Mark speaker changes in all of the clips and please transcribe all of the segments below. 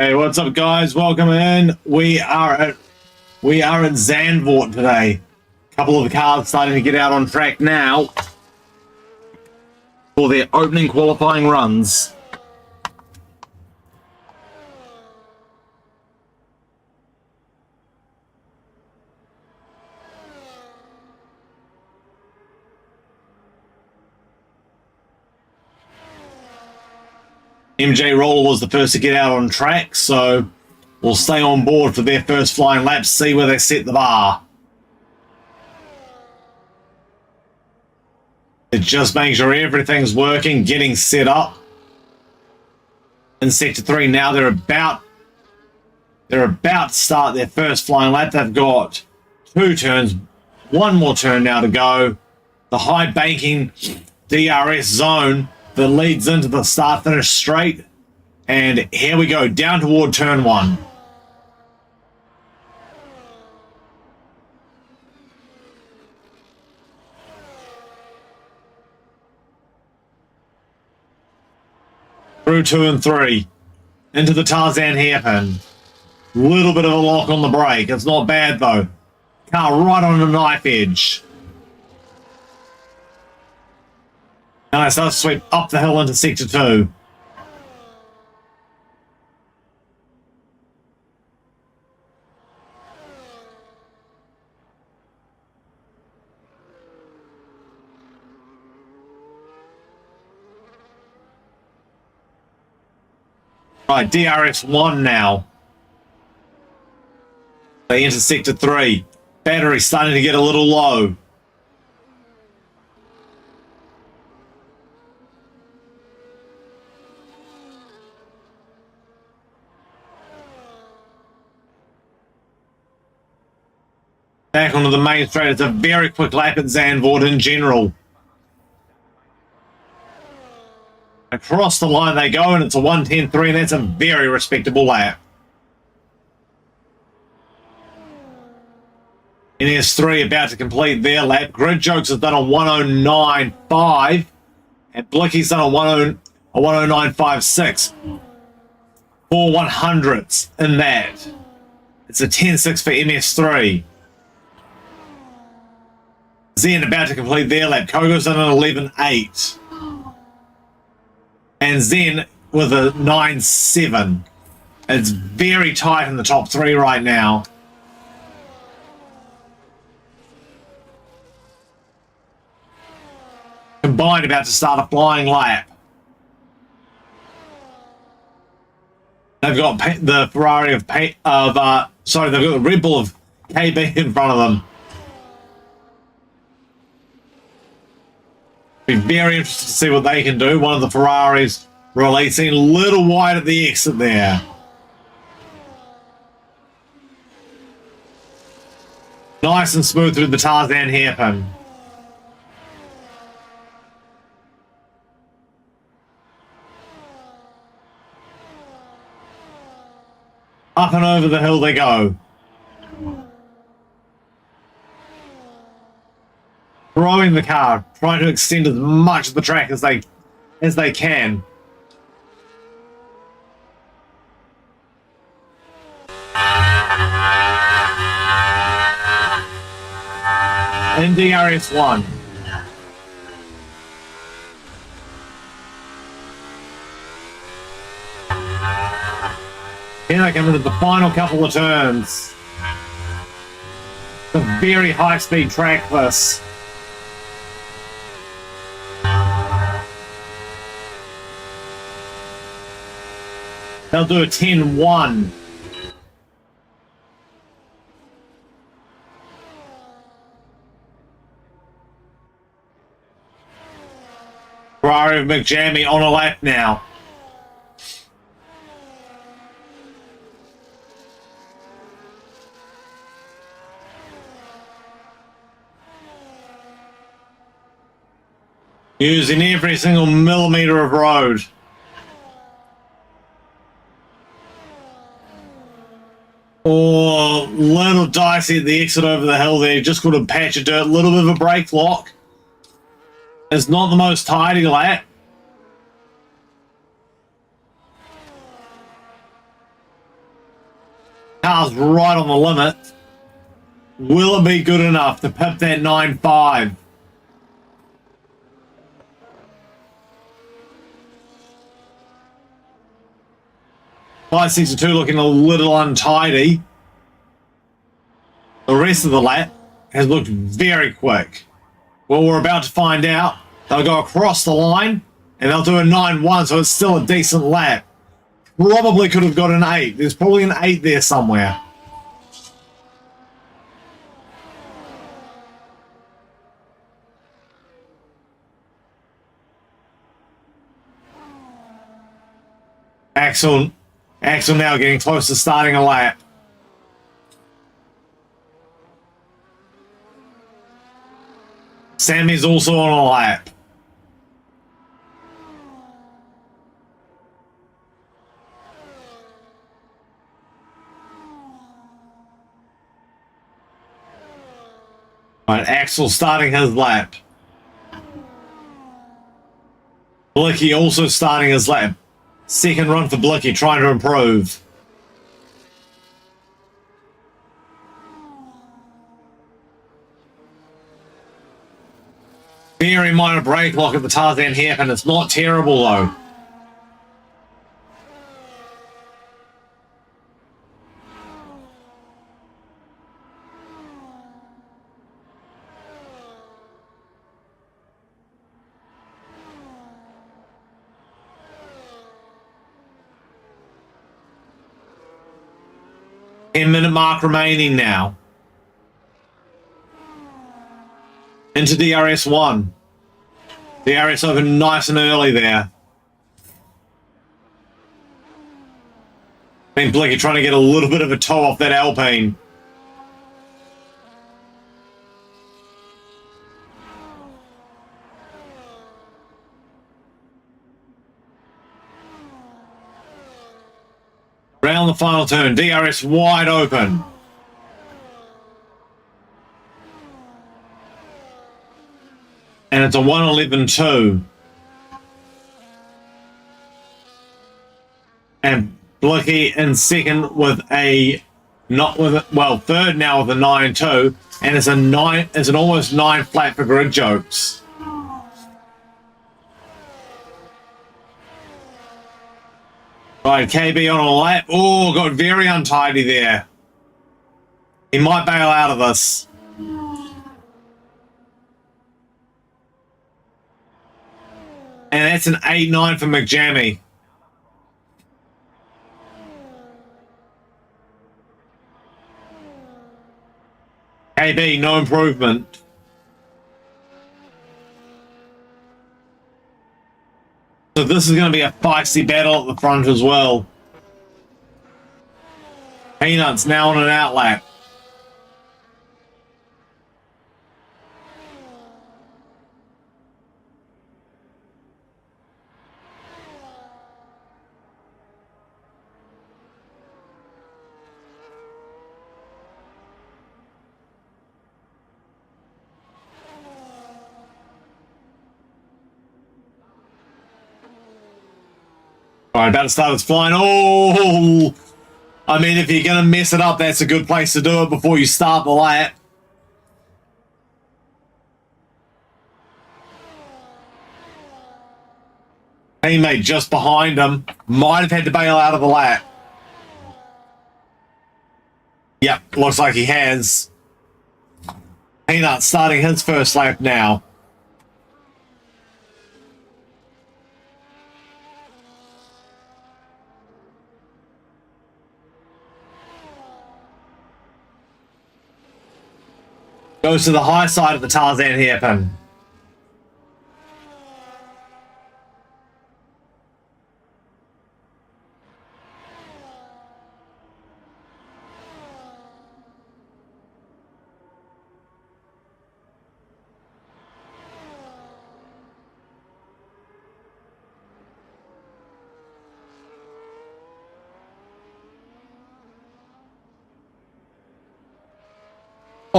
Speaker 1: Hey, what's up, guys? Welcome in. We are in Zandvoort today. A couple of the cars starting to get out on track now for their opening qualifying runs. MJ Roller was the first to get out on track, so we'll stay on board for their first flying laps, see where they set the bar. They're just making sure everything's working, getting set up. In Sector 3 now, they're about to start their first flying lap. They've got 2 turns, 1 more turn now to go. The high banking DRS zone that leads into the start-finish straight. And here we go, down toward turn 1. Through 2 and 3. Into the Tarzan hairpin. Little bit of a lock on the brake. It's not bad, though. Car right on the knife edge. Now they start to sweep up the hill into Sector 2. Right, DRS 1 now. They enter Sector 3. Battery starting to get a little low. Back onto the main straight. It's a very quick lap at Zandvoort in general. Across the line they go, and it's a 1:10.3, and that's a very respectable lap. NS3 about to complete their lap. Grid Jokes has done a 1:09.5, and Blicky's done a 1:09.56. 4 100ths in that. It's a 10.6 for MS3. Zen about to complete their lap. Kogo's done an 11.8. And Zen with a 9.7. It's very tight in the top 3 right now. Combined about to start a flying lap. They've got the Ferrari they've got the Red Bull of KB in front of them. Be very interested to see what they can do. One of the Ferraris releasing a little wide at the exit there. Nice and smooth through the Tarzan hairpin. Up and over the hill they go. Throwing the car, trying to extend as much of the track as they can. In DRS 1. Here they come into the final couple of turns. It's a very high-speed track, this. They'll do a 10-1. Ferrari of McJammy on a lap now. Using every single millimeter of road. Or little dicey at the exit over the hill there. Just got a patch of dirt, a little bit of a brake lock. It's not the most tidy lap. car's right on the limit. Will it be good enough to pip that 9.5? Five 62 looking a little untidy. The rest of the lap has looked very quick. Well, we're about to find out. They'll go across the line and they'll do a 9.1, so it's still a decent lap. Probably could have got an 8. There's probably an 8 there somewhere. Axel now getting close to starting a lap. Sammy's also on a lap. Right, Axel starting his lap. Blicky also starting his lap. Second run for Blicky, trying to improve. Very minor brake lock at the Tarzan hairpin. It's not terrible though. Minute mark remaining now. Into DRS1. DRS open nice and early there. I think Blicky trying to get a little bit of a toe off that Alpine. Around the final turn, DRS wide open. And it's a 1:11.2. And Blicky in second with a third now with a 9.2, and it's an almost 9 flat for Grid Jokes. Right, KB on a lap. Oh, got very untidy there. He might bail out of this. And that's an 8.9 for McJammy. KB, no improvement. So this is going to be a feisty battle at the front as well. Peanuts now on an outlap. All right, about to start its flying. Oh, I mean, if you're going to mess it up, that's a good place to do it before you start the lap. Teammate just behind him. Might have had to bail out of the lap. Yep, looks like he has. Peanut starting his first lap now. Goes to the high side of the Tarzan hairpin.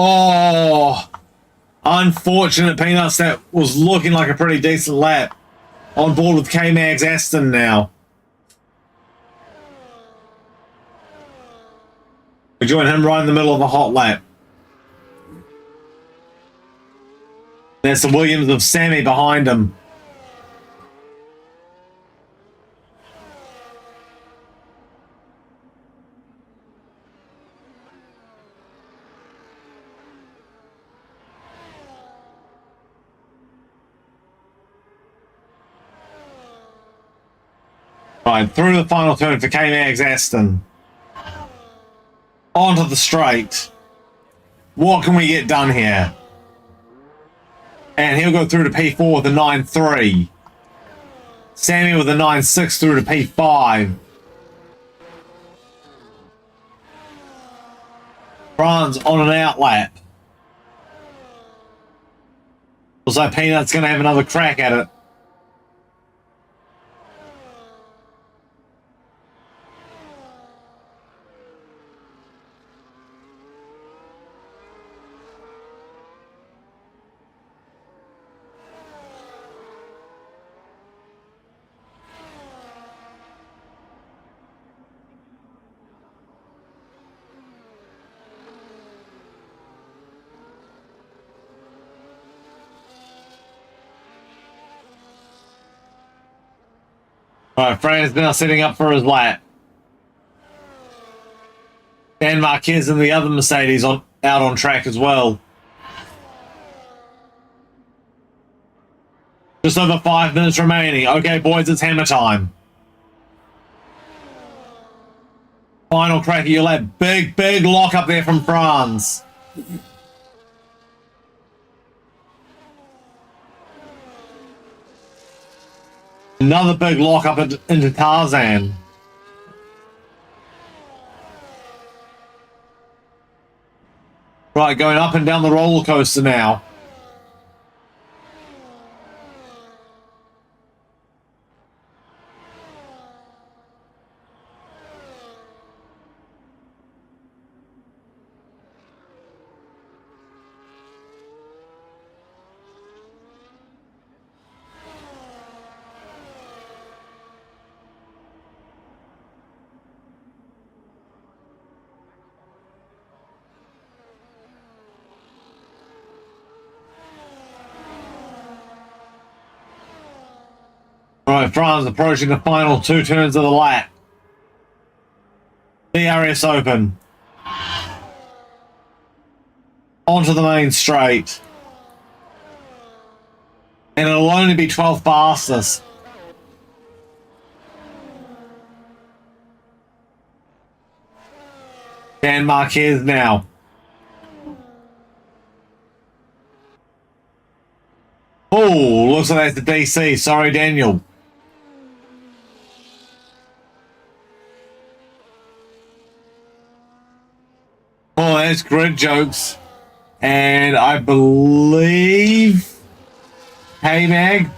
Speaker 1: Oh, unfortunate Peanuts. That was looking like a pretty decent lap. On board with K-Mag's Aston now. We join him right in the middle of a hot lap. There's the Williams of Sammy behind him. Right, through the final turn for K-Mags Aston. Onto the straight. What can we get done here? And he'll go through to P4 with a 9.3. Sammy with a 9.6 through to P5. Franz on an outlap. Also, Peanut's going to have another crack at it. Alright, Fran's now setting up for his lap. Dan Marquez and the other Mercedes out on track as well. Just over 5 minutes remaining. Okay, boys, it's hammer time. Final crack of your lap. Big lock up there from Franz. Another big lock up into Tarzan. Right, going up and down the roller coaster now. Right, Franz approaching the final 2 turns of the lap. DRS open. Onto the main straight. And it'll only be 12th fastest. Dan Marquez now. Oh, looks like that's the DC. Sorry, Daniel. Oh, that's grid jokes. And I believe K-Mag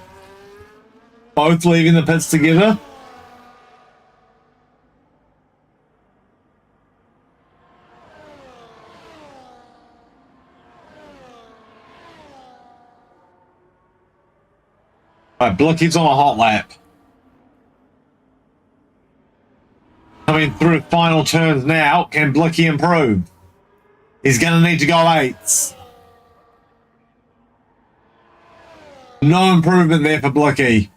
Speaker 1: both leaving the pits together. Right, Blicky's on a hot lap. Coming through final turns now. Can Blicky improve? He's going to need to go 8s. No improvement there for Blicky.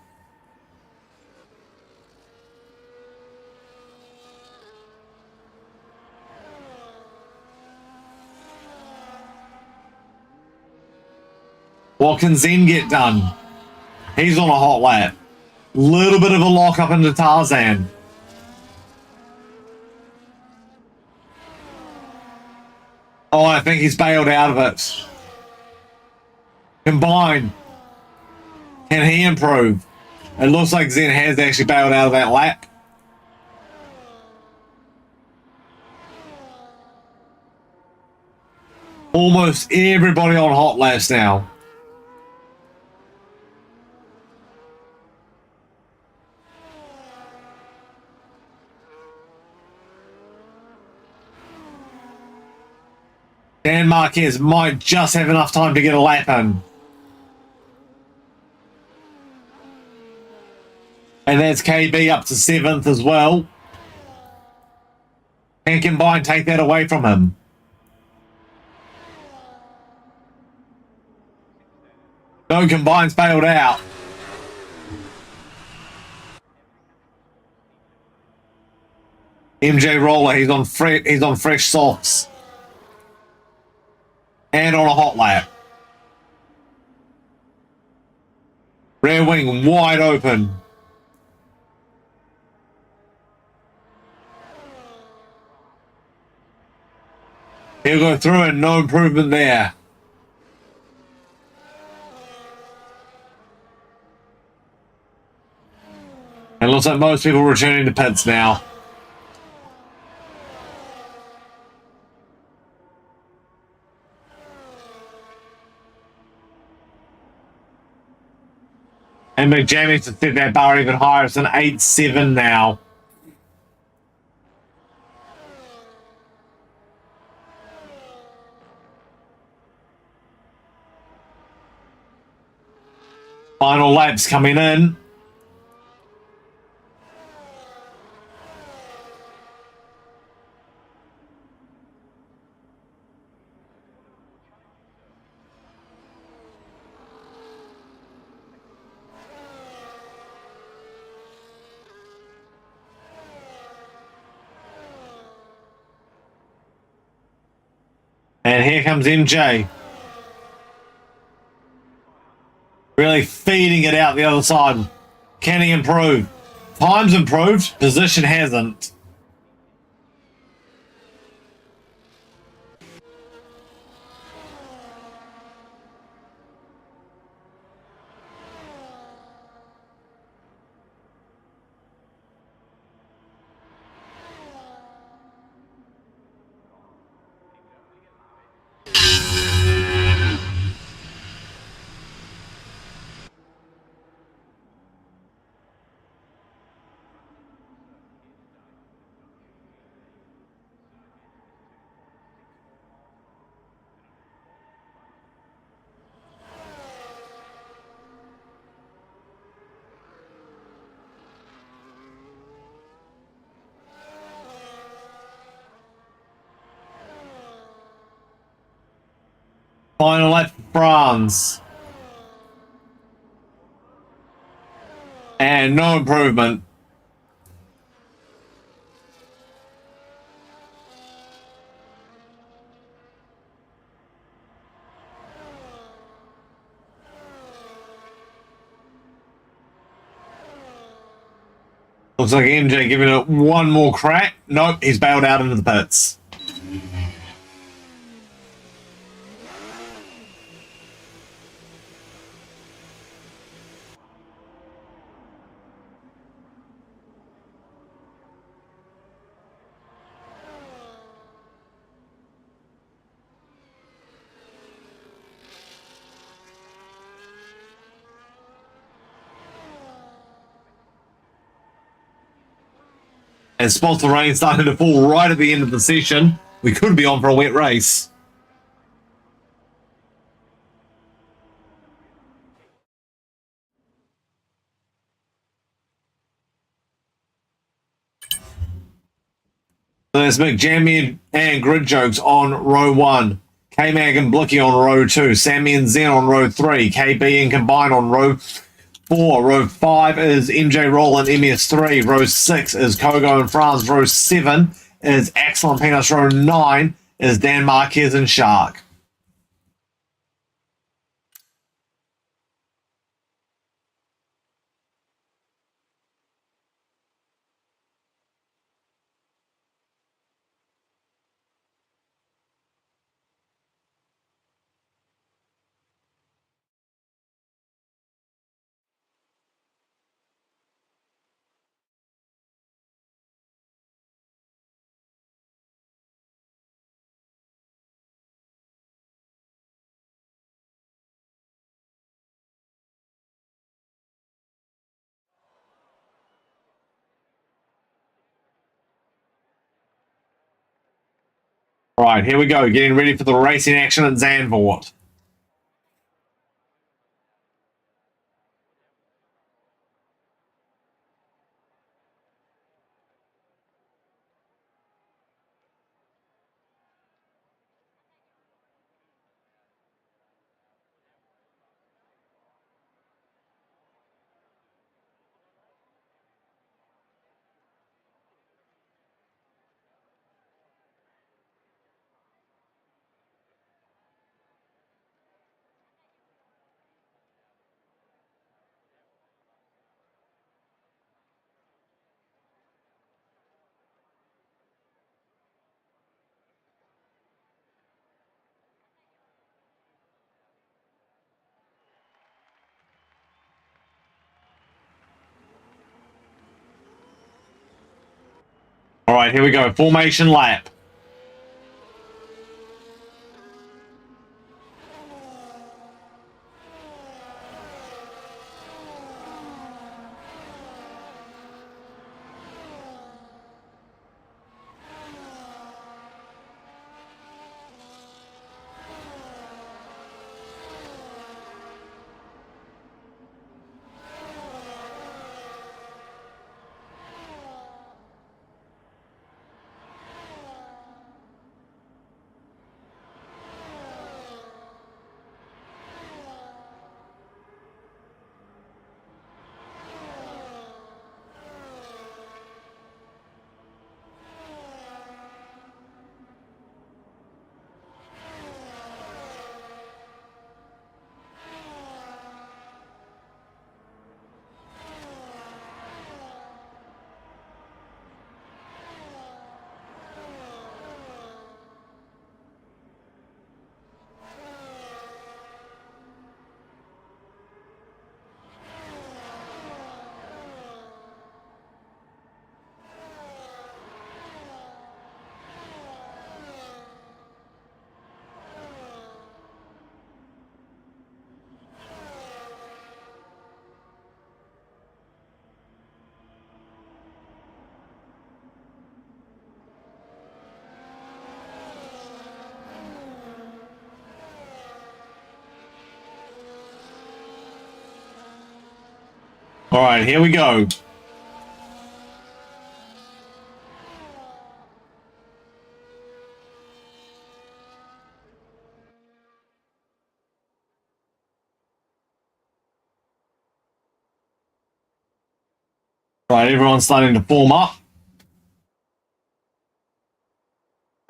Speaker 1: What can Zen get done? He's on a hot lap. Little bit of a lock up into Tarzan. Oh, I think he's bailed out of it. Combine. Can he improve? It looks like Zen has actually bailed out of that lap. Almost everybody on hot laps now. Dan Marquez might just have enough time to get a lap in. And that's KB up to 7th as well. Can Combine take that away from him? No, Combine's bailed out. MJ Roller, he's on fresh softs. And on a hot lap. Rear wing wide open. He'll go through and no improvement there. It looks like most people returning to pits now. And McJammy's to set that bar even higher. It's an 8-7 now. Final laps coming in. And here comes MJ. Really feeding it out the other side. Can he improve? Time's improved. Position hasn't. Final lap for France. And no improvement. Looks like MJ giving it one more crack. Nope, he's bailed out into the pits. And spots the rain starting to fall right at the end of the session. We could be on for a wet race. So there's McJammy and Grid Jokes on row 1. K-Mag and Blicky on row 2. Sammy and Zen on row 3. KB and Combine on row 4. Row 5 is MJ Roll and MS3. Row 6 is Kogo and France. Row 7 is Axel and Peanuts. Row 9 is Dan Marquez and Shark. All right, here we go. Getting ready for the racing action at Zandvoort. All right, here we go. Formation lap. All right, here we go. All right, everyone's starting to form up.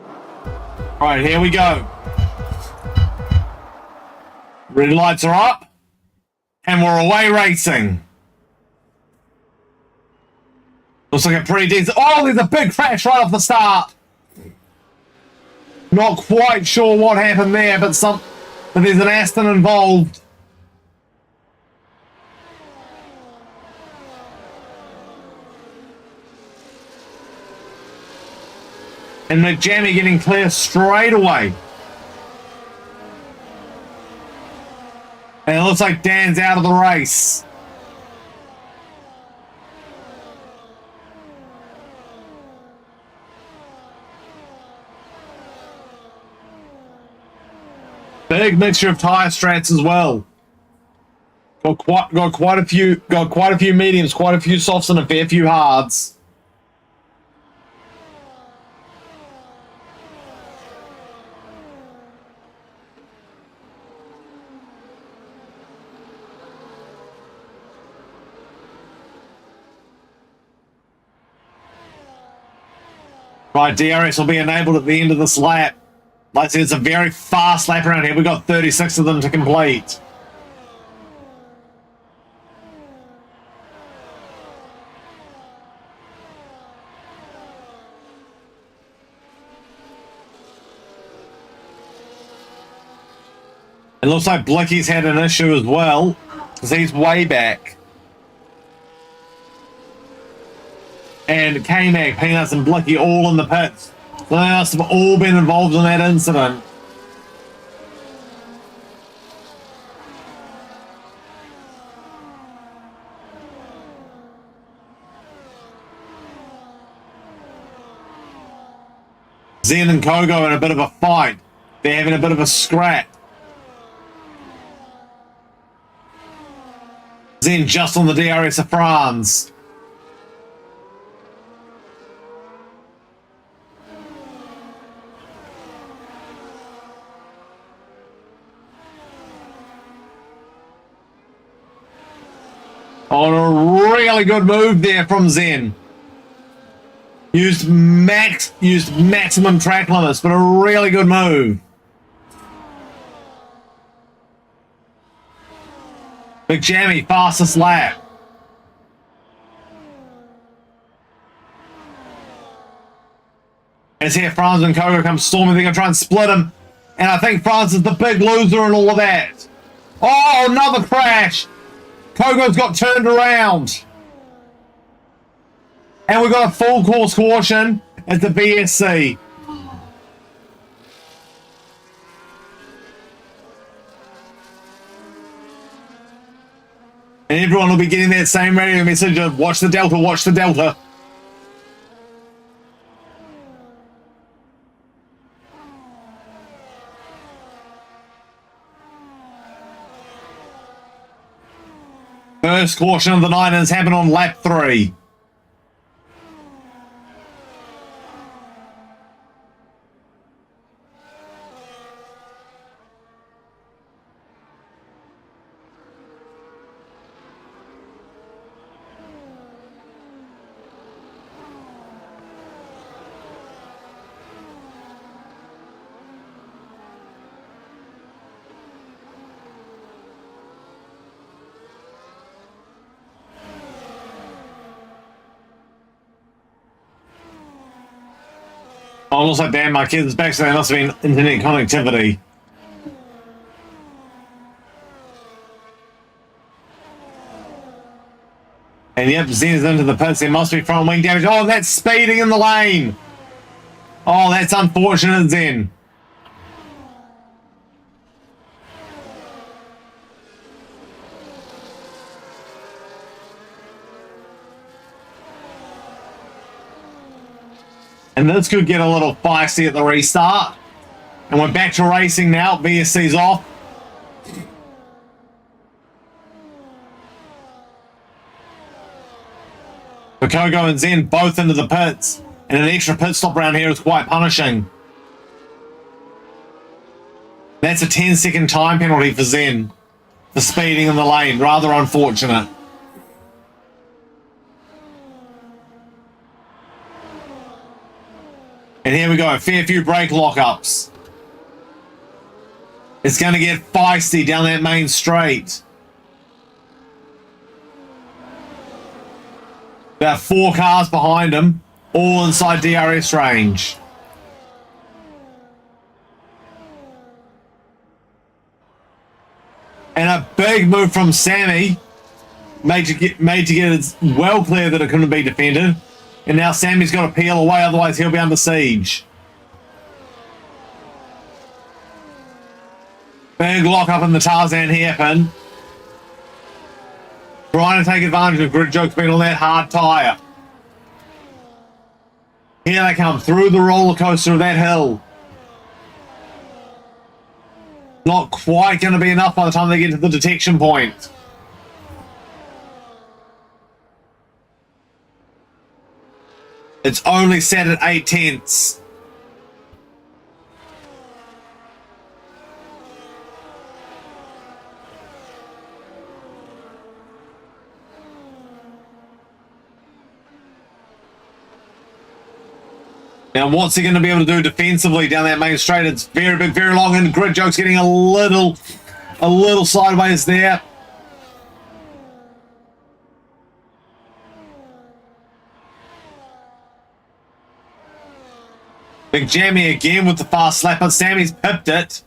Speaker 1: All right, here we go. Red lights are up, and we're away racing. Looks like a pretty decent... Oh, there's a big crash right off the start. Not quite sure what happened there, but there's an Aston involved. And McJammy getting clear straight away. And it looks like Dan's out of the race. Big mixture of tire strats as well. Got quite a few mediums, quite a few softs, and a fair few hards. Right, DRS will be enabled at the end of this lap. Like I said, it's a very fast lap around here. We've got 36 of them to complete. It looks like Blicky's had an issue as well, because he's way back. And K-Mag, Peanuts, and Blicky all in the pits. So they must have all been involved in that incident. Zen and Kogo in a bit of a fight. They're having a bit of a scrap. Zen just on the DRS of France. On a really good move there from Zen. Used maximum track limits, but a really good move. Big Jammy, fastest lap. As here, Franz and Kogo come storming. They're going to try and split him. And I think Franz is the big loser in all of that. Oh, another crash. Kogo's got turned around. And we've got a full course caution. at the BSC. And everyone will be getting that same radio message of watch the Delta, watch the Delta. First caution of the night has happened on lap 3. Oh, looks like damn, my kid's back, so there must have been internet connectivity. And yep, Zen's into the pits. There must be front wing damage. Oh, that's speeding in the lane. Oh, that's unfortunate, Zen. And this could get a little feisty at the restart. And we're back to racing now. VSC's off. Kogo and Zen both into the pits. And an extra pit stop around here is quite punishing. That's a 10-second time penalty for Zen for speeding in the lane. Rather unfortunate. And here we go, a fair few brake lockups. It's going to get feisty down that main straight. About 4 cars behind him, all inside DRS range. And a big move from Sammy, made to get it well clear that it couldn't be defended. And now Sammy's got to peel away, otherwise he'll be under siege. Big lock up in the Tarzan hairpin. Trying to take advantage of Grid Joke's being on that hard tyre. Here they come through the roller coaster of that hill. Not quite going to be enough by the time they get to the detection point. It's only set at 8 tenths. Now, what's he going to be able to do defensively down that main straight? It's very big, very long, and Grid Joke's getting a little sideways there. Big Jammy again with the fast slap, but Sammy's pipped it.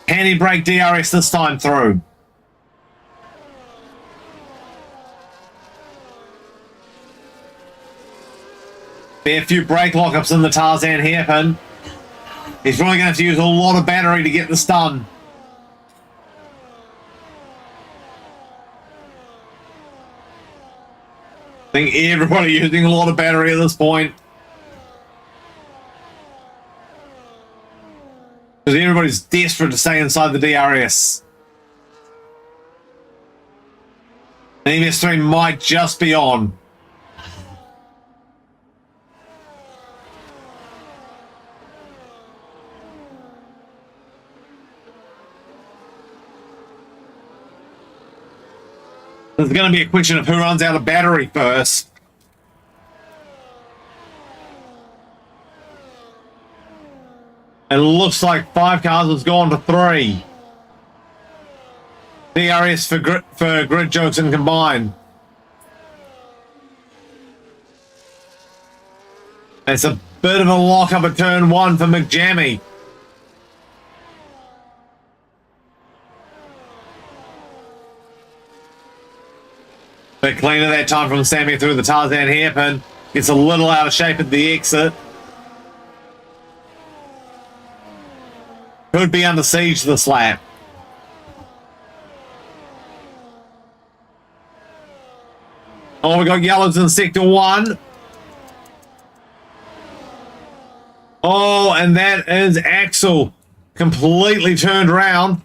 Speaker 1: Can he break DRS this time through? Fair few brake lockups in the Tarzan hairpin. He's really going to have to use a lot of battery to get this done. I think everybody using a lot of battery at this point. Because everybody's desperate to stay inside the DRS. And MS3 might just be on. There's going to be a question of who runs out of battery first. And it looks like 5 cars has gone to 3. DRS for Grid Jokes and combined. It's a bit of a lock up at turn 1 for McJammy. Bit cleaner that time from Sammy through the Tarzan hairpin. Gets a little out of shape at the exit. Could be under siege this lap. Oh, we got yellows in sector 1. Oh, and that is Axel. Completely turned around.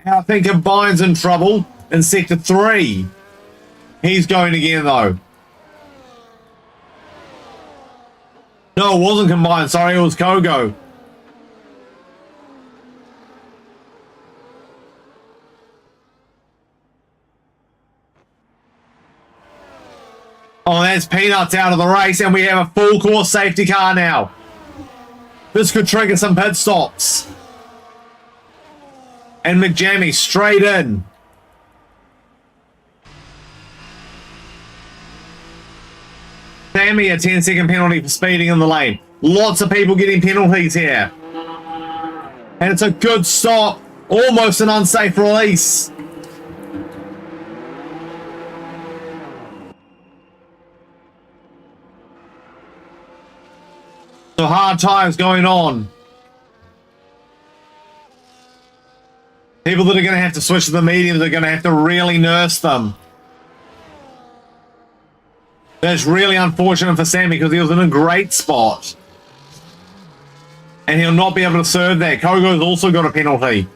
Speaker 1: I think Combine's in trouble in sector 3. He's going again, though. No, it wasn't Combine. Sorry, it was Kogo. Oh, that's Peanuts out of the race, and we have a full course safety car now. This could trigger some pit stops. And McJammy straight in. Sammy, a 10-second penalty for speeding in the lane. Lots of people getting penalties here. And it's a good stop. Almost an unsafe release. So hard times going on. People that are going to have to switch to the mediums are going to have to really nurse them. That's really unfortunate for Sammy because he was in a great spot. And he'll not be able to serve that. Kogo's also got a penalty.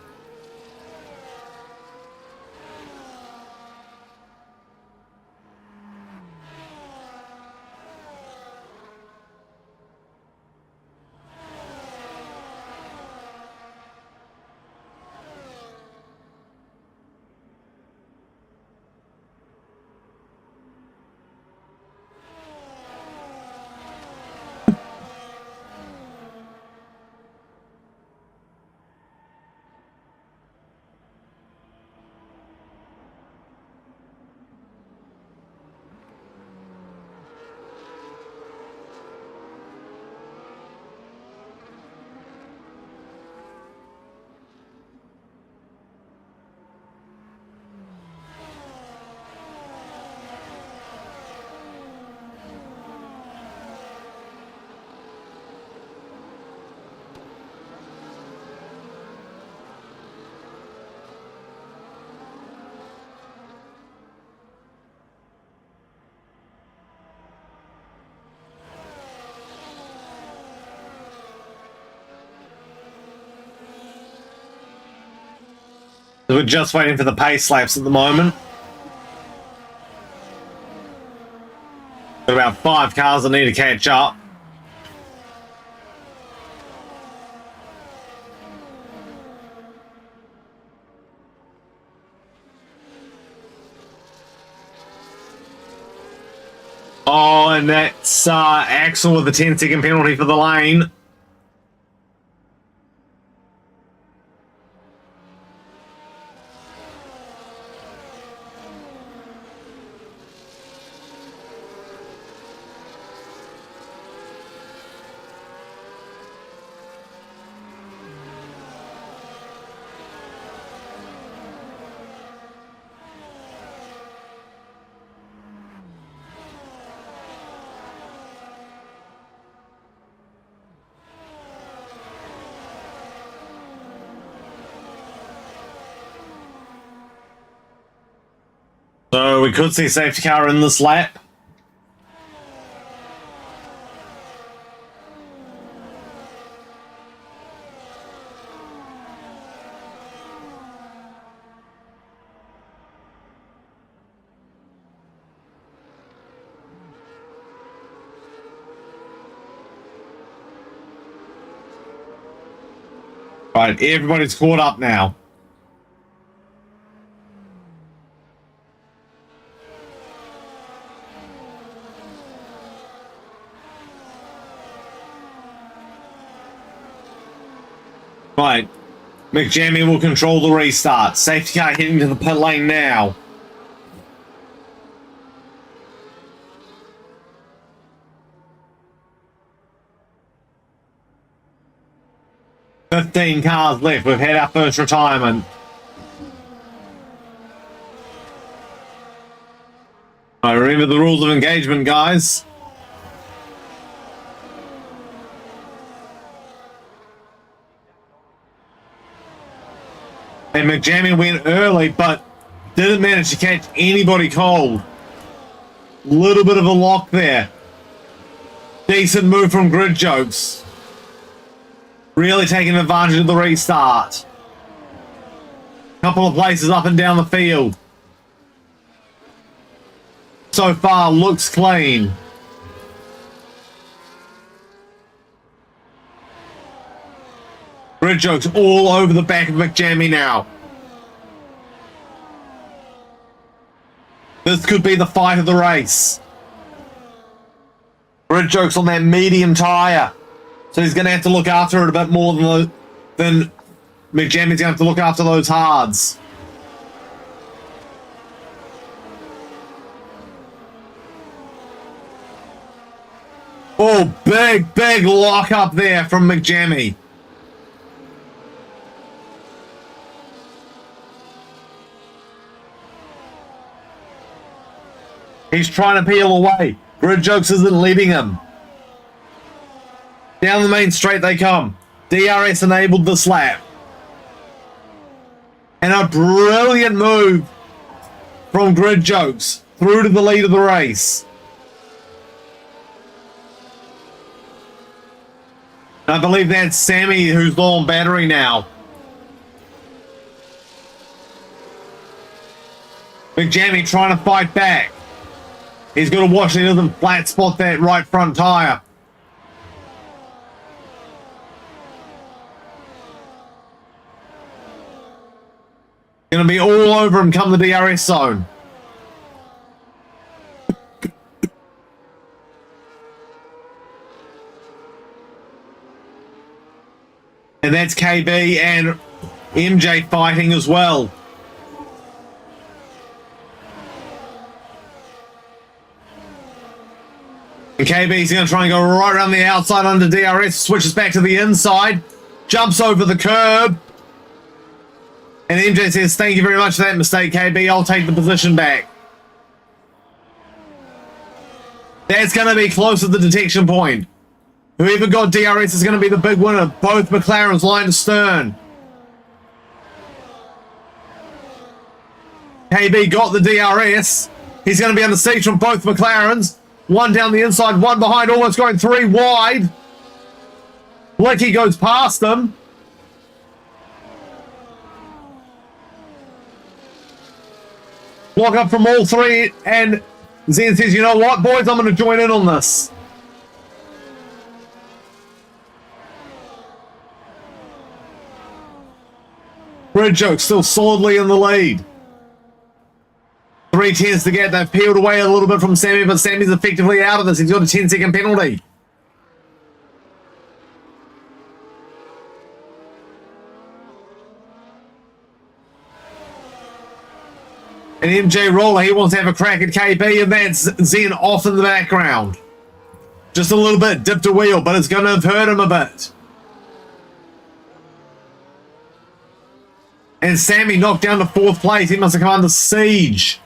Speaker 1: We're just waiting for the pace laps at the moment. Got about 5 cars that need to catch up. Oh, and that's Axel with the 10-second penalty for the lane. So we could see safety car in this lap. Right, everybody's caught up now. Right, McJammy will control the restart. Safety car heading to the pit lane now. "15 cars left. We've had our first retirement." Remember the rules of engagement, guys. And McJammy went early, but didn't manage to catch anybody cold. Little bit of a lock there. Decent move from Grid Jokes. Really taking advantage of the restart. Couple of places up and down the field. So far, looks clean. Grid Jokes all over the back of McJammy now. This could be the fight of the race. Grid Jokes on that medium tyre. So he's going to have to look after it a bit more than McJammy's going to have to look after those hards. Oh, big lock up there from McJammy. He's trying to peel away. Grid Jokes isn't leading him. Down the main straight they come. DRS enabled the slap. And a brilliant move from Grid Jokes through to the lead of the race. I believe that's Sammy who's low on battery now. McJammy trying to fight back. He's got to watch he doesn't flat spot that right front tyre. Going to be all over him come the DRS zone. And that's KB and MJ fighting as well. And KB's going to try and go right around the outside under DRS, switches back to the inside, jumps over the curb. And MJ says, thank you very much for that mistake, KB. I'll take the position back. That's going to be close to the detection point. Whoever got DRS is going to be the big winner. Both McLarens line to stern. KB got the DRS. He's going to be on the siege from both McLarens. One down the inside, one behind, almost going three wide. Blicky goes past them. Block up from all three, and Zen says, you know what, boys, I'm going to join in on this. Grid Joke still solidly in the lead. 3 tenths to get. They've peeled away a little bit from Sammy, but Sammy's effectively out of this. He's got a 10-second penalty. And MJ Roller, he wants to have a crack at KB, and that's Zen off in the background. Just a little bit, dipped a wheel, but it's going to have hurt him a bit. And Sammy knocked down to 4th place. He must have come under siege.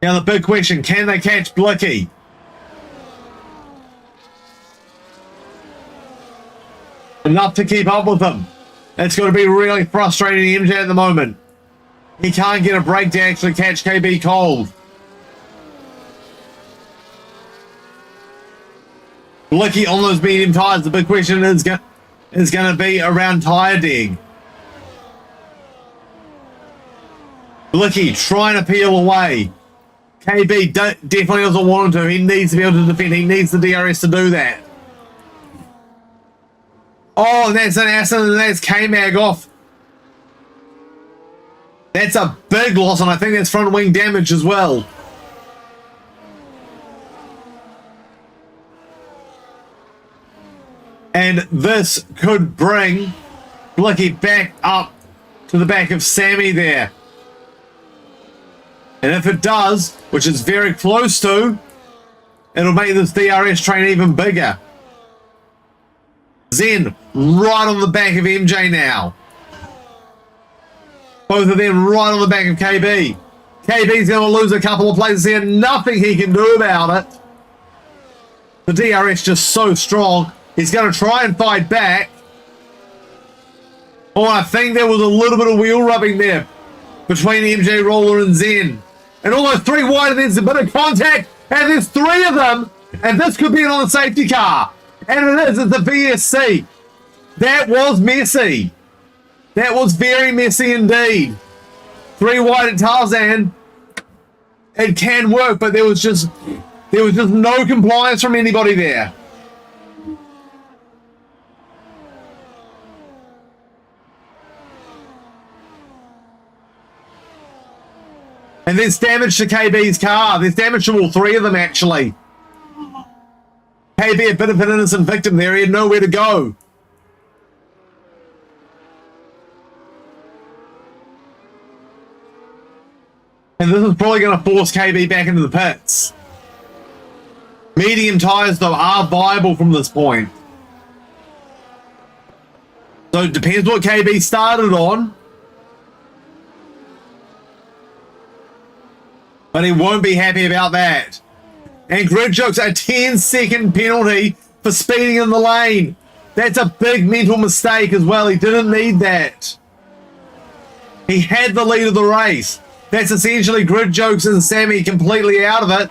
Speaker 1: Now the big question, can they catch Blicky? Enough to keep up with him. It's going to be really frustrating MJ at the moment. He can't get a break to actually catch KB cold. Blicky on those medium tyres. The big question is going to be around tyre dig. Blicky trying to peel away. KB definitely doesn't want him to. He needs to be able to defend. He needs the DRS to do that. Oh, and that's an accident, and that's K-Mag off. That's a big loss, and I think that's front wing damage as well. And this could bring Blicky back up to the back of Sammy there. And if it does, which it's very close to, it'll make this DRS train even bigger. Zen right on the back of MJ now. Both of them right on the back of KB. KB's going to lose a couple of places here. Nothing he can do about it. The DRS just so strong. He's going to try and fight back. Oh, I think there was a little bit of wheel rubbing there between MJ Roller and Zen. And almost 3 wide, and there's a bit of contact. And there's 3 of them. And this could be on the safety car. And it is. It's the VSC. That was messy. That was very messy indeed. 3 wide at Tarzan. It can work, but there was just no compliance from anybody there. And there's damage to KB's car. There's damage to all 3 of them, actually. KB, a bit of an innocent victim there. He had nowhere to go. And this is probably going to force KB back into the pits. Medium tyres, though, are viable from this point. So it depends what KB started on. But he won't be happy about that. And Grid Joke's a 10-second penalty for speeding in the lane. That's a big mental mistake as well. He didn't need that. He had the lead of the race. That's essentially Grid Jokes and Sammy completely out of it.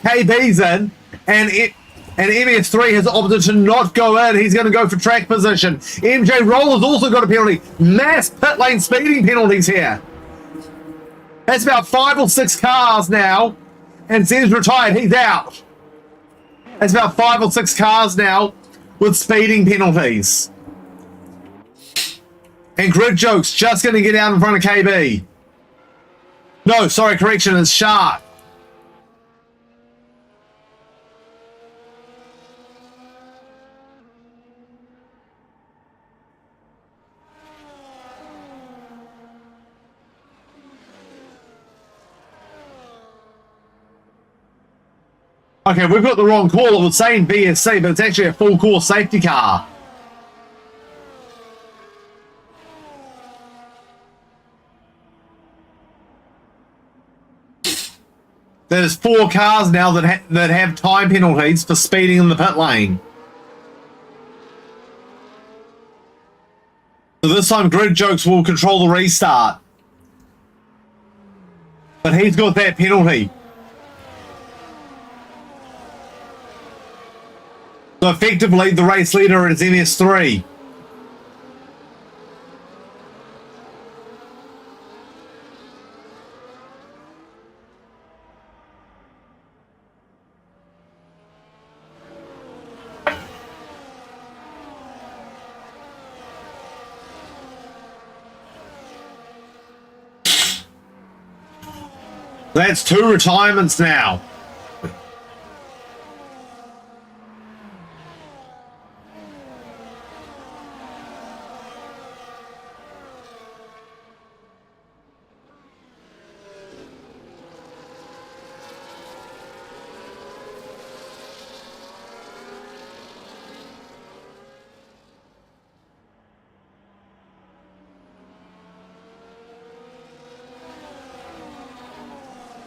Speaker 1: KB's in, and MS3 has opted to not go in. He's going to go for track position. MJ Roller's also got a penalty. Mass pit lane speeding penalties here. That's about 5 or 6 cars now. And Zen's retired. He's out. That's about 5 or 6 cars now with speeding penalties. And Grid Joke's just going to get out in front of KB. No, sorry, correction, it's Shark. Okay, we've got the wrong call. It was saying VSC, but it's actually a full course safety car. There's 4 cars now that have time penalties for speeding in the pit lane. So this time Grid Jokes will control the restart. But he's got that penalty. So effectively, the race leader is MS3. That's 2 retirements now.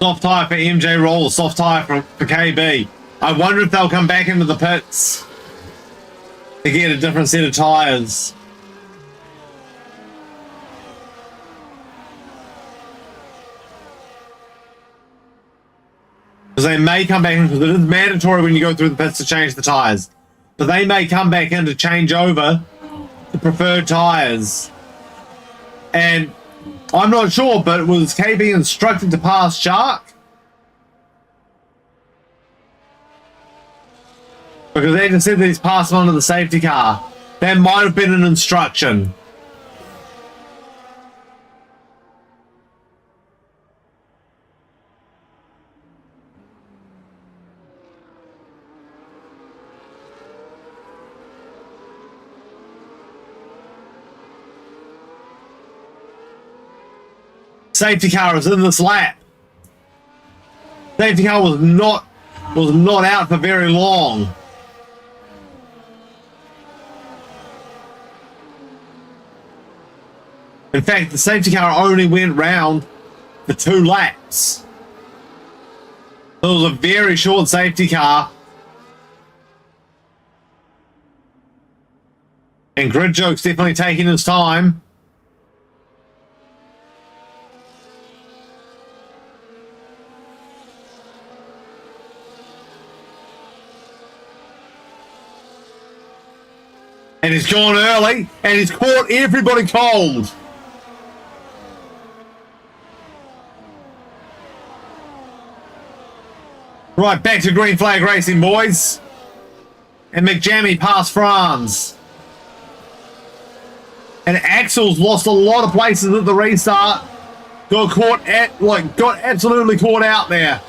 Speaker 1: Soft tyre for MJ Roll, soft tyre for KB. I wonder if they'll come back into the pits to get a different set of tyres. Because they may come back in, because it is mandatory when you go through the pits to change the tyres. But they may come back in to change over to preferred tyres. And I'm not sure, but was KB instructed to pass Shark? Because they just said that he's passed on to the safety car. That might have been an instruction. Safety car is in this lap. Safety car was not out for very long. In fact, the safety car only went round for 2 laps. So it was a very short safety car. And Grid Joke's definitely taking his time. And he's gone early, and he's caught everybody cold. Right, back to green flag racing, boys. And McJammy past Franz. And Axel's lost a lot of places at the restart. Got absolutely caught out there.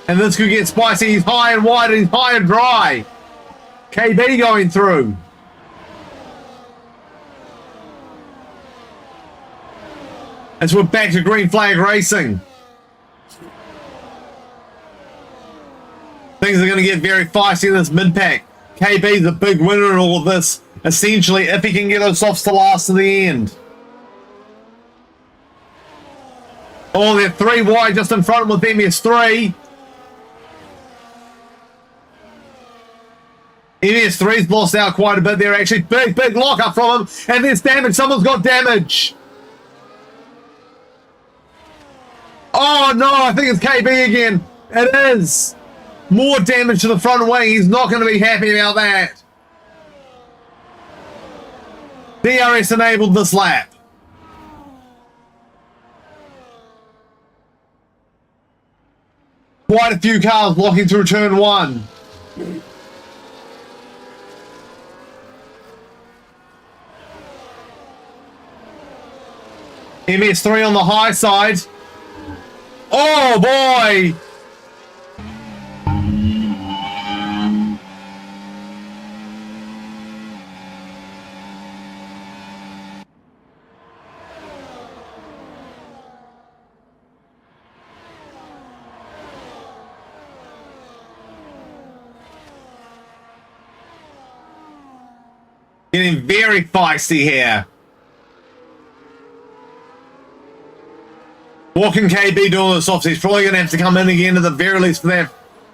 Speaker 1: And this could get spicy. He's high and wide and he's high and dry. KB going through. As we're back to green flag racing. Things are going to get very feisty in this mid-pack. KB's a big winner in all of this. Essentially, if he can get those softs to last to the end. Oh, they're 3 wide just in front with MS3. MS3's lost out quite a bit there, actually. Big lockup from him. And there's damage. Someone's got damage. Oh, no, I think it's KB again. It is. More damage to the front wing. He's not going to be happy about that. DRS enabled this lap. Quite a few cars blocking through turn 1. MS3 on the high side. Oh boy! Getting very feisty here. What can KB do on the softs? He's probably going to have to come in again at the very least for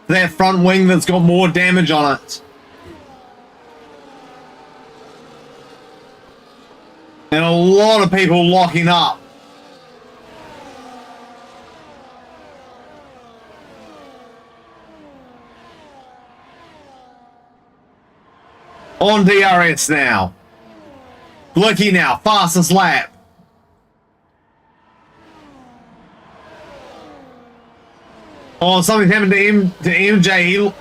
Speaker 1: that front wing that's got more damage on it. And a lot of people locking up. On DRS now. Blicky now, fastest lap. Oh, something happened to MJ.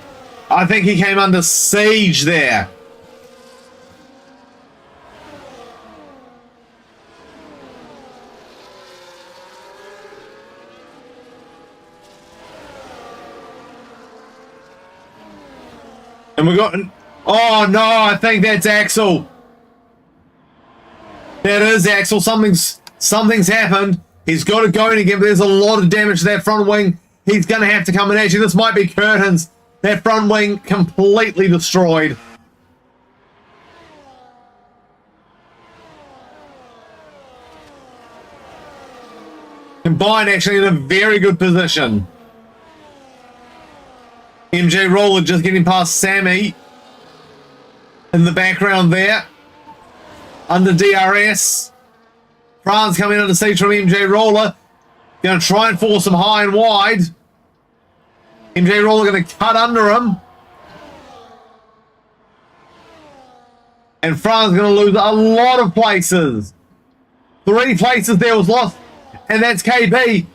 Speaker 1: I think he came under siege there. And we got... Oh, no, I think that's Axel. That is Axel. Something's happened. He's got it going again, but there's a lot of damage to that front wing. He's going to have to come in. Actually, this might be curtains. That front wing completely destroyed. Combined actually in a very good position. MJ Roller just getting past Sammy. In the background there. Under DRS. Franz coming into the seat from MJ Roller. Going to try and force him high and wide. MJ Roller going to cut under him. And Franz going to lose a lot of places. 3 places there was lost. And that's KB.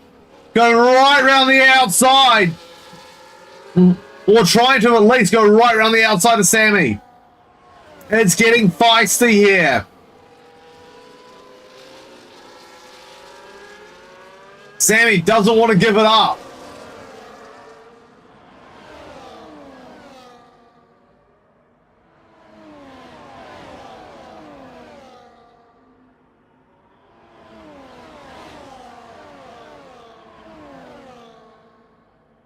Speaker 1: Going right around the outside. Or trying to at least go right around the outside of Sammy. It's getting feisty here. Sammy doesn't want to give it up.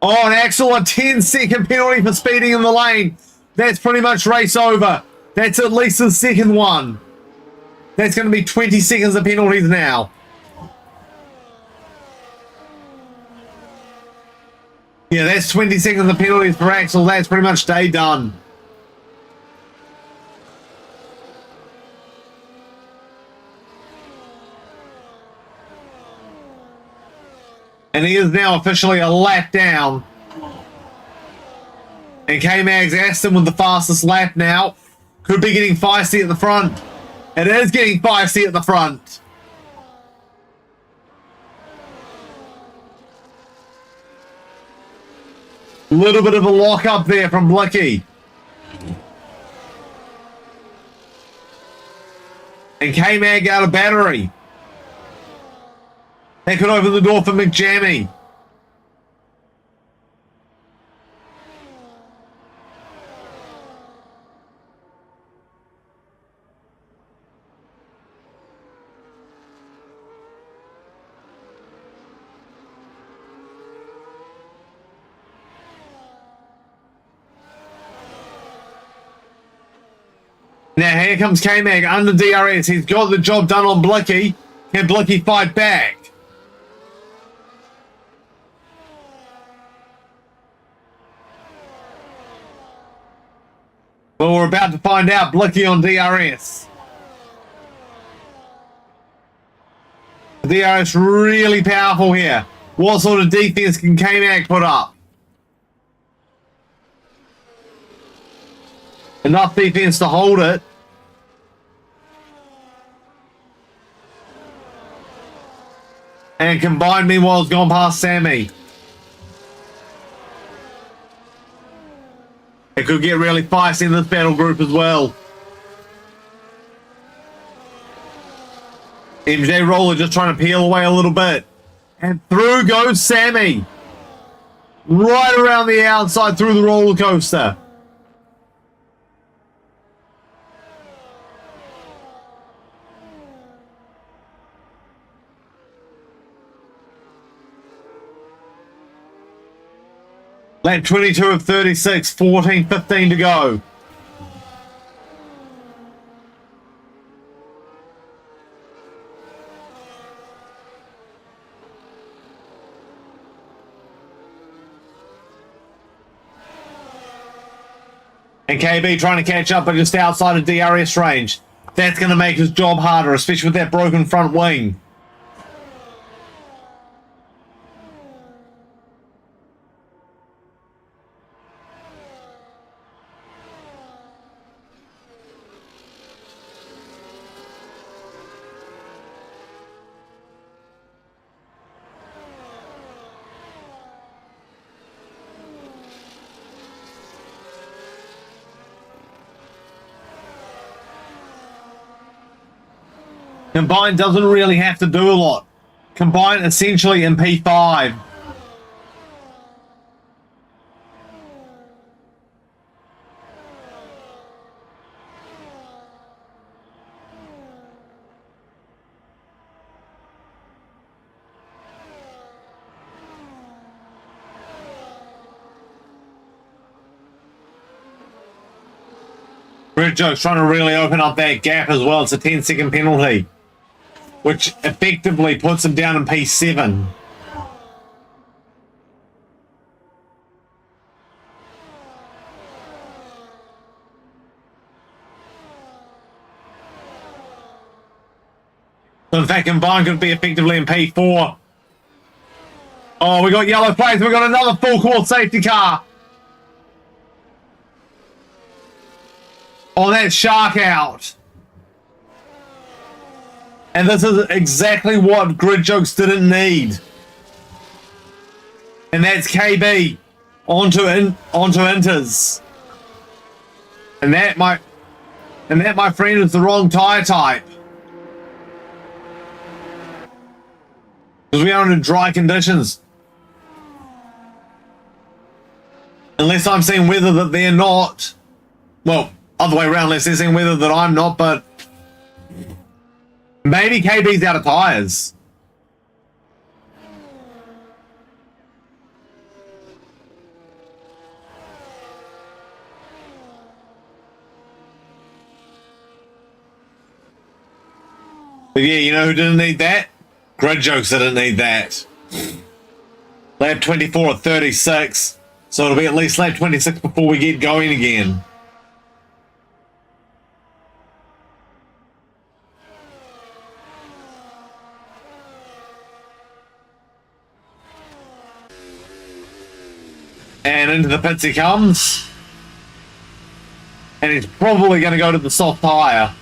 Speaker 1: Oh, and Axel, a 10-second penalty for speeding in the lane. That's pretty much race over. That's at least the second one. That's going to be 20 seconds of penalties now. Yeah, that's 20 seconds of penalties for Axel. That's pretty much day done. And he is now officially a lap down. And K-Mag's Aston with the fastest lap now. Could be getting feisty at the front. It is getting feisty at the front. A little bit of a lock up there from Blicky. And K-Mag out of battery. That could open the door for McJammy. Now here comes K-Mag under DRS. He's got the job done on Blicky. Can Blicky fight back? Well, we're about to find out. Blicky on DRS. DRS really powerful here. What sort of defense can K-Mag put up? Enough defense to hold it. And combined meanwhile has gone past Sammy. It could get really feisty in this battle group as well. MJ Roller just trying to peel away a little bit. And through goes Sammy. Right around the outside through the roller coaster. Lap 22 of 36, 14:15 to go. And KB trying to catch up, but just outside of DRS range. That's going to make his job harder, especially with that broken front wing. Combine doesn't really have to do a lot. Combine essentially in P5. Red Joke's trying to really open up that gap as well. It's a 10-second penalty, which effectively puts him down in P7. So in fact, Combine could be effectively in P4. Oh, we got yellow flags. We got another full court safety car. Oh, that's Shark out. And this is exactly what Grid Jokes didn't need. And that's KB onto Inters. And that, my friend, is the wrong tire type. Because we are under dry conditions. Unless I'm seeing weather that they're not. Well, other way around, unless they're seeing weather that I'm not, but maybe KB's out of tires. But yeah, you know who didn't need that? Grid Jokes didn't need that. Lap 24 at 36. So it'll be at least lap 26 before we get going again. And into the pits he comes. And he's probably going to go to the soft tyre.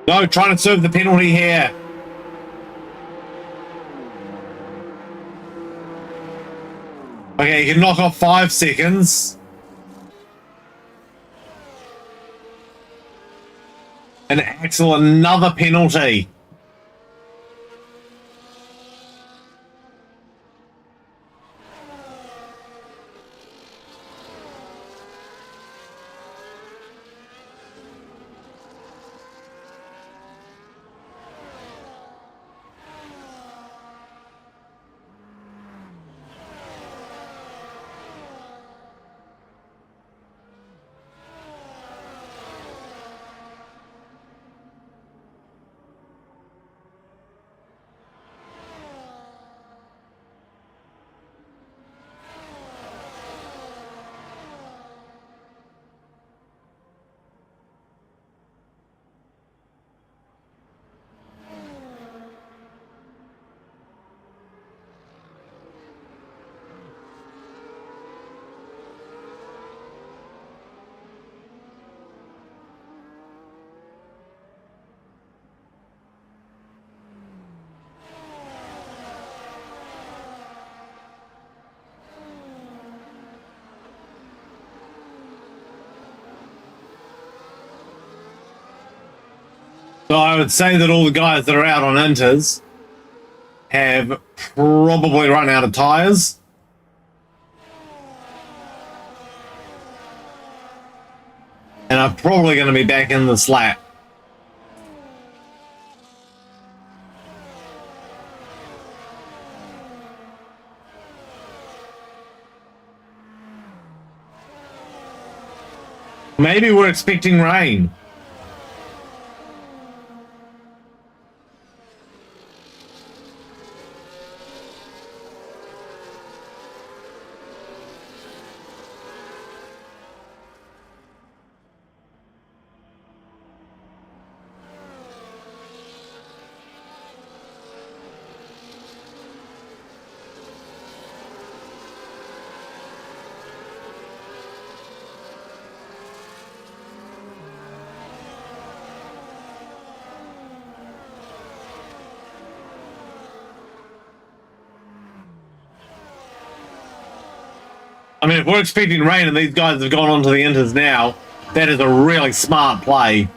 Speaker 1: No, trying to serve the penalty here. Okay, he can knock off 5 seconds. And Axel, another penalty. So I would say that all the guys that are out on inters have probably run out of tyres. And are probably going to be back in this lap. Maybe we're expecting rain. I mean, if we're expecting rain and these guys have gone onto the inters now, that is a really smart play.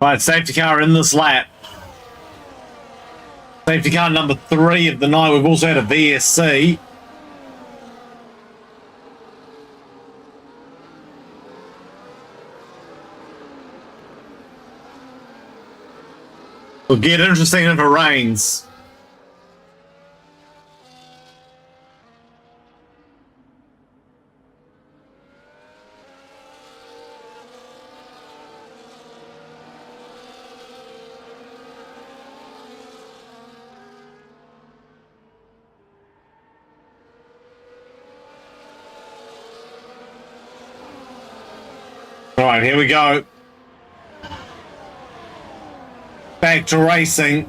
Speaker 1: Right, safety car in this lap. Safety car number 3 of the night. We've also had a VSC. It'll get interesting if it rains. All right, here we go. Back to racing.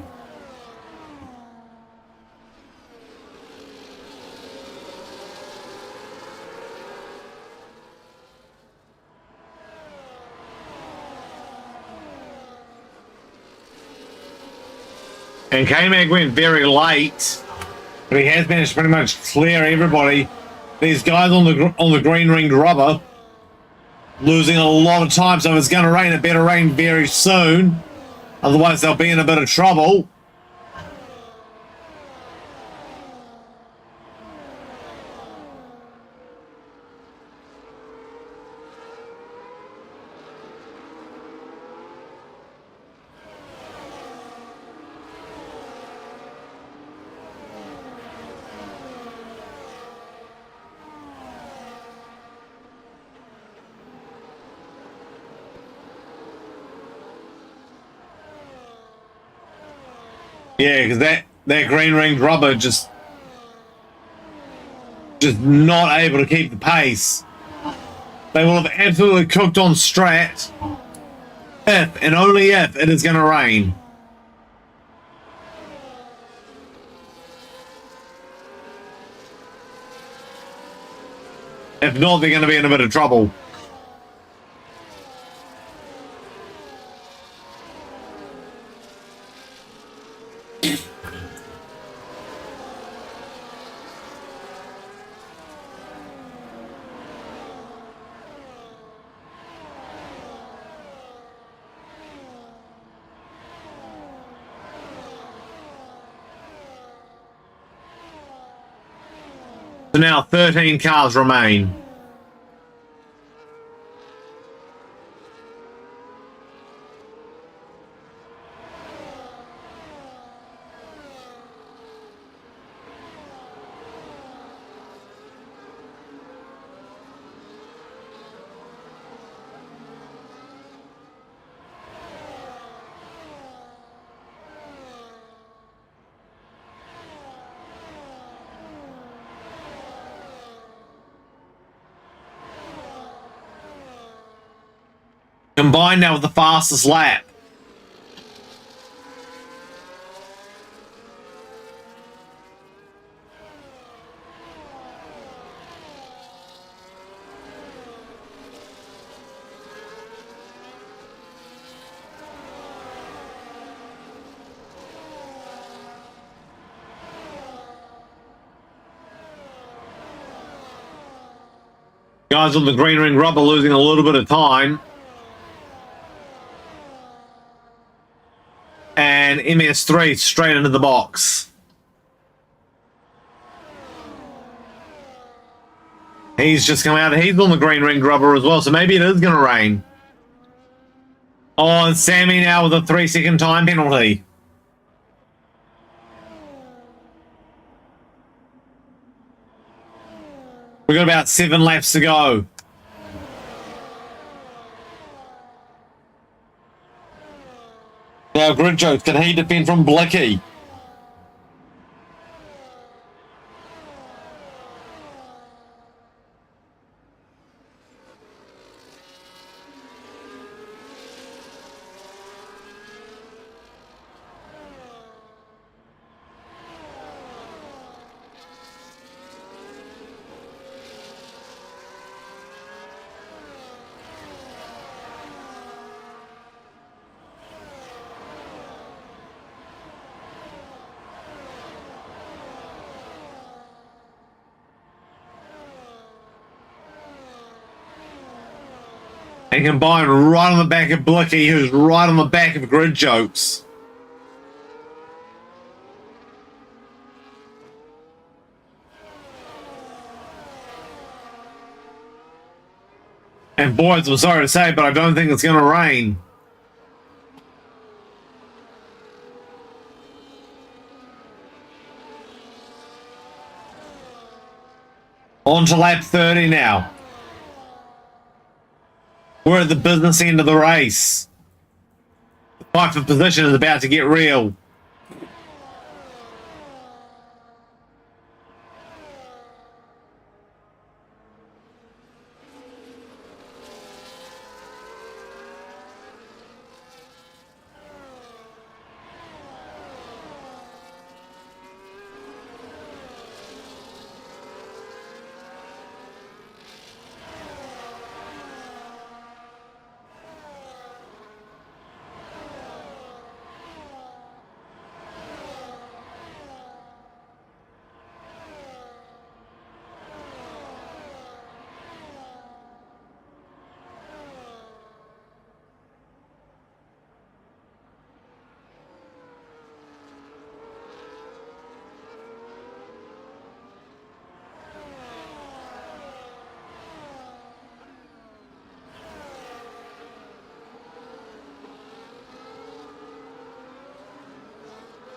Speaker 1: And K-Mag went very late, but he has managed to pretty much clear everybody. These guys on the green ringed rubber losing a lot of time, so if it's going to rain, it better rain very soon. Otherwise, they'll be in a bit of trouble. Yeah, because that green ringed rubber just not able to keep the pace. They will have absolutely cooked on Strat if and only if it is going to rain. If not, they're going to be in a bit of trouble. So now 13 cars remain. Combined now with the fastest lap. Guys on the green ring rubber losing a little bit of time. And MS3 straight into the box. He's just come out. He's on the green ring rubber as well, so maybe it is going to rain. Oh, and Sammy now with a 3-second time penalty. We've got about 7 laps to go. Now, Grid Jokes, can he defend from Blicky? And combined right on the back of Blicky, who's right on the back of Grid Jokes. And boys, I'm sorry to say, but I don't think it's going to rain. On to lap 30 now. We're at the business end of the race. The fight for position is about to get real.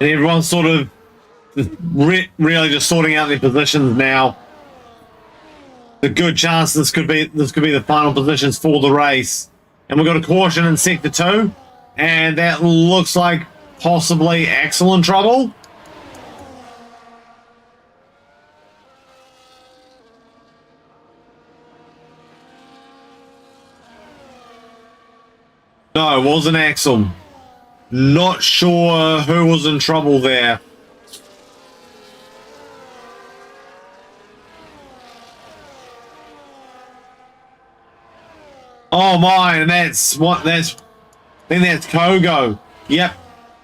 Speaker 1: And everyone's sort of really just sorting out their positions now. A good chance this could be the final positions for the race. And we've got a caution in sector 2, and that looks like possibly Axel in trouble. No, it wasn't Axel. Not sure who was in trouble there. Oh my, and that's Kogo. Yep.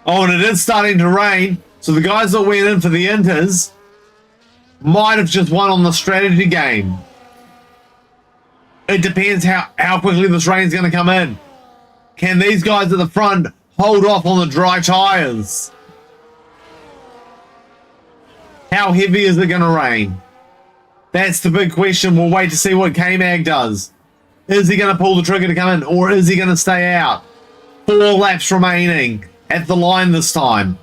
Speaker 1: Oh, and it is starting to rain. So the guys that went in for the Inters might have just won on the strategy game. It depends how quickly this rain's going to come in. Can these guys at the front hold off on the dry tires? How heavy is it going to rain? That's the big question. We'll wait to see what K-Mag does. Is he going to pull the trigger to come in, or is he going to stay out? 4 laps remaining at the line this time.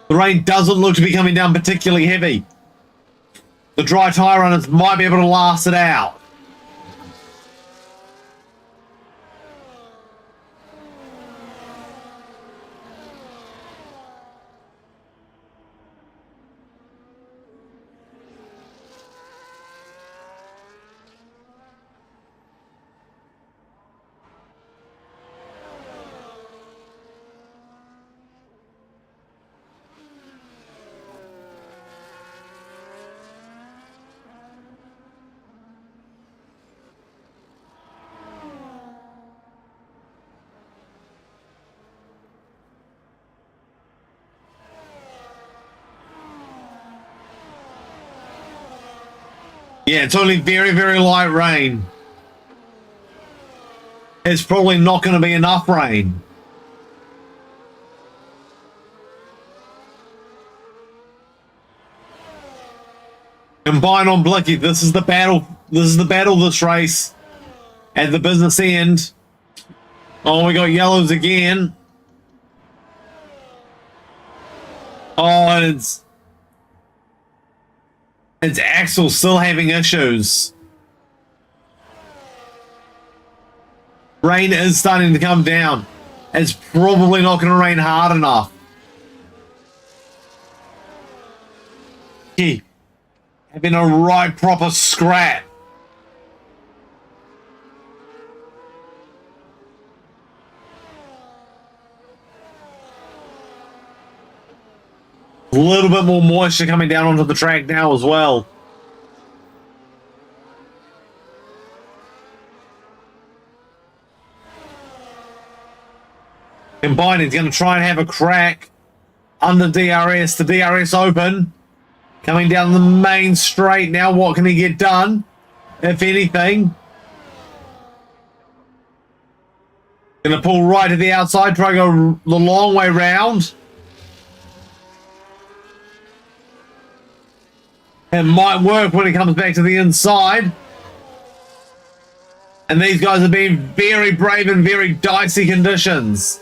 Speaker 1: The rain doesn't look to be coming down particularly heavy. The dry tyre runners might be able to last it out. Yeah, it's only very, very light rain. It's probably not going to be enough rain. Combine on Blicky. This is the battle. This is the battle this race. At the business end. Oh, we got yellows again. Oh, and it's Axel still having issues. Rain is starting to come down. It's probably not going to rain hard enough. Yeah. Having a right proper scrap. A little bit more moisture coming down onto the track now as well. Combine is going to try and have a crack under DRS. The DRS open. Coming down the main straight now. What can he get done? If anything. Going to pull right to the outside. Try to go the long way round. It might work when it comes back to the inside. And these guys have been very brave in very dicey conditions.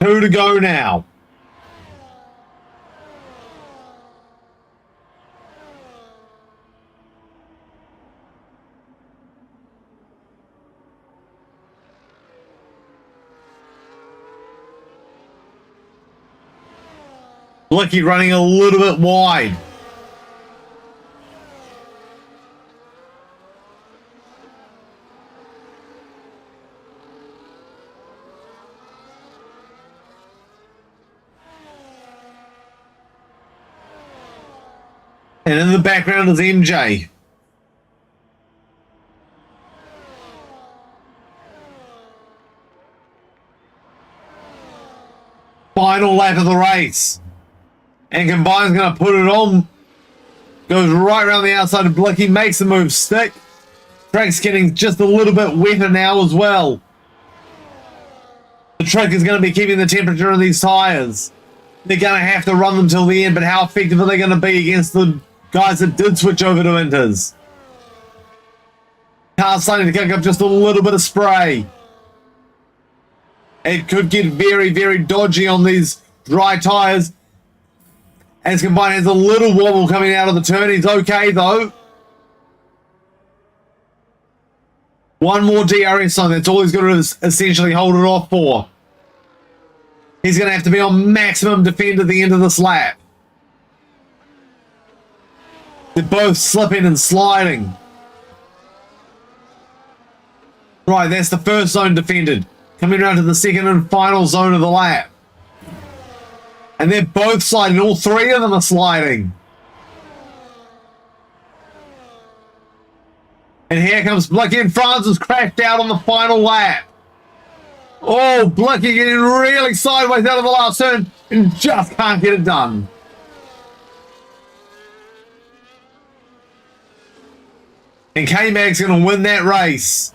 Speaker 1: Who to go now? Blicky running a little bit wide. And in the background is MJ. Final lap of the race. And Combine's going to put it on. Goes right around the outside of Blicky, makes the move stick. Track's getting just a little bit wetter now as well. The trick is going to be keeping the temperature of these tyres. They're going to have to run them till the end, but how effective are they going to be against the guys that did switch over to Inters? Car's starting to kick up just a little bit of spray. It could get very, very dodgy on these dry tyres. As Combine has a little wobble coming out of the turn. He's okay, though. One more DRS on. That's all he's going to essentially hold it off for. He's going to have to be on maximum defend at the end of this lap. They're both slipping and sliding. Right, that's the first zone defended. Coming around to the second and final zone of the lap. And they're both sliding. All three of them are sliding. And here comes Blicky, and Francis crashed out on the final lap. Oh, Blicky getting really sideways out of the last turn and just can't get it done. And K-Mag's going to win that race.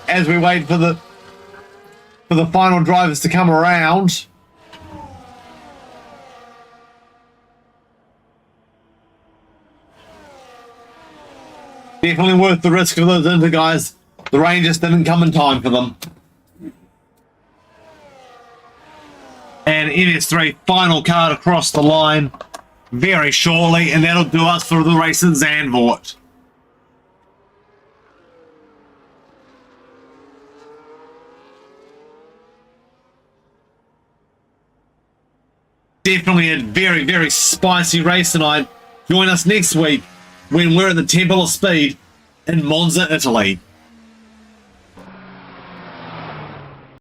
Speaker 1: As we wait for the final drivers to come around. Definitely worth the risk for those Inter guys. The rain just didn't come in time for them. And NS3 final card across the line very shortly, and that'll do us for the race in Zandvoort. Definitely a very, very spicy race tonight. Join us next week when we're at the Temple of Speed in Monza, Italy.